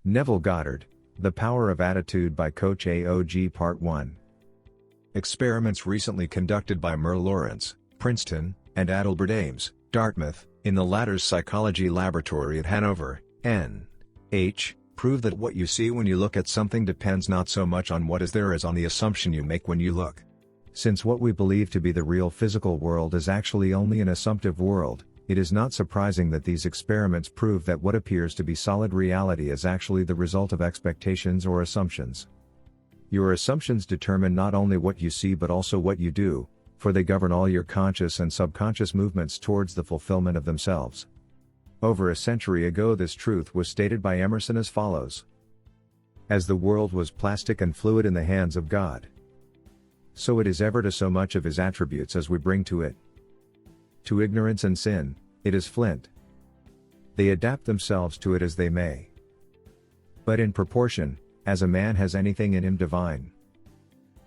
Neville Goddard, The Power of Attitude by coachAOG Part 1. Experiments recently conducted by Merle Lawrence, Princeton, and Adelbert Ames, Dartmouth, in the latter's psychology laboratory at Hanover, N.H., prove that what you see when you look at something depends not so much on what is there as on the assumption you make when you look. Since what we believe to be the real physical world is actually only an assumptive world, it is not surprising that these experiments prove that what appears to be solid reality is actually the result of expectations or assumptions. Your assumptions determine not only what you see but also what you do, for they govern all your conscious and subconscious movements towards the fulfillment of themselves. Over a century ago, this truth was stated by Emerson as follows: "As the world was plastic and fluid in the hands of God, so it is ever to so much of his attributes as we bring to it. To ignorance and sin, it is flint. They adapt themselves to it as they may. But in proportion, as a man has anything in him divine,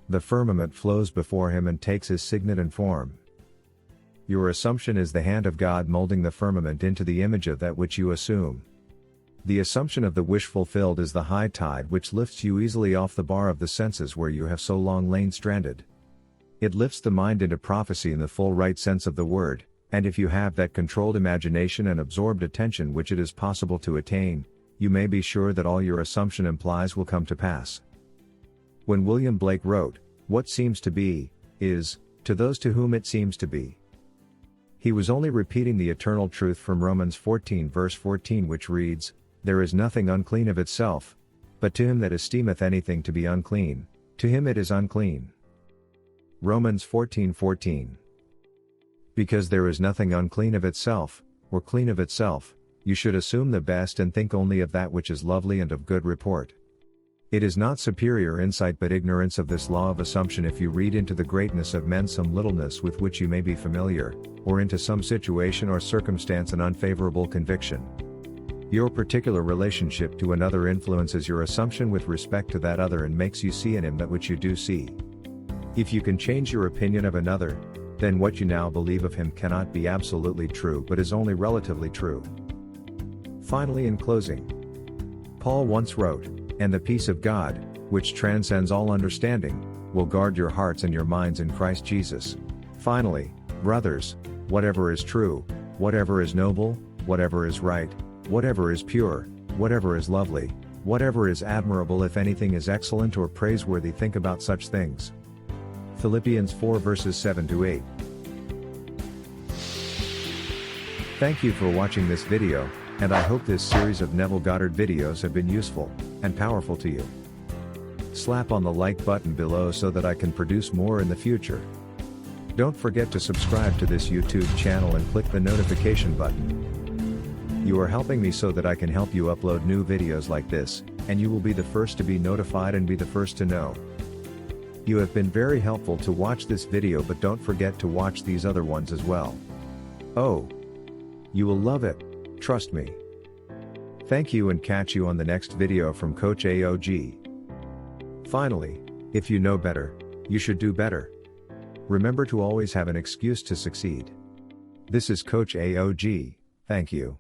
the firmament flows before him and takes his signet and form." Your assumption is the hand of God molding the firmament into the image of that which you assume. The assumption of the wish fulfilled is the high tide which lifts you easily off the bar of the senses where you have so long lain stranded. It lifts the mind into prophecy in the full right sense of the word, and if you have that controlled imagination and absorbed attention which it is possible to attain, you may be sure that all your assumption implies will come to pass. When William Blake wrote, "What seems to be, is, to those to whom it seems to be," he was only repeating the eternal truth from Romans 14 verse 14, which reads, "There is nothing unclean of itself, but to him that esteemeth anything to be unclean, to him it is unclean." Romans 14:14. Because there is nothing unclean of itself, or clean of itself, you should assume the best and think only of that which is lovely and of good report. It is not superior insight but ignorance of this law of assumption if you read into the greatness of men some littleness with which you may be familiar, or into some situation or circumstance an unfavorable conviction. Your particular relationship to another influences your assumption with respect to that other and makes you see in him that which you do see. If you can change your opinion of another, then what you now believe of him cannot be absolutely true but is only relatively true. Finally, in closing, Paul once wrote, "And the peace of God, which transcends all understanding, will guard your hearts and your minds in Christ Jesus." Finally, brothers, whatever is true, whatever is noble, whatever is right, whatever is pure, whatever is lovely, whatever is admirable, if anything is excellent or praiseworthy, think about such things. Philippians 4 verses 7-8. Thank you for watching this video, and I hope this series of Neville Goddard videos have been useful and powerful to you. Slap on the like button below so that I can produce more in the future. Don't forget to subscribe to this YouTube channel and click the notification button. You are helping me so that I can help you upload new videos like this, and you will be the first to be notified and be the first to know. You have been very helpful to watch this video, but don't forget to watch these other ones as well. Oh, you will love it, trust me. Thank you, and catch you on the next video from coachAOG. Finally, if you know better, you should do better. Remember to always have an excuse to succeed. This is coachAOG, thank you.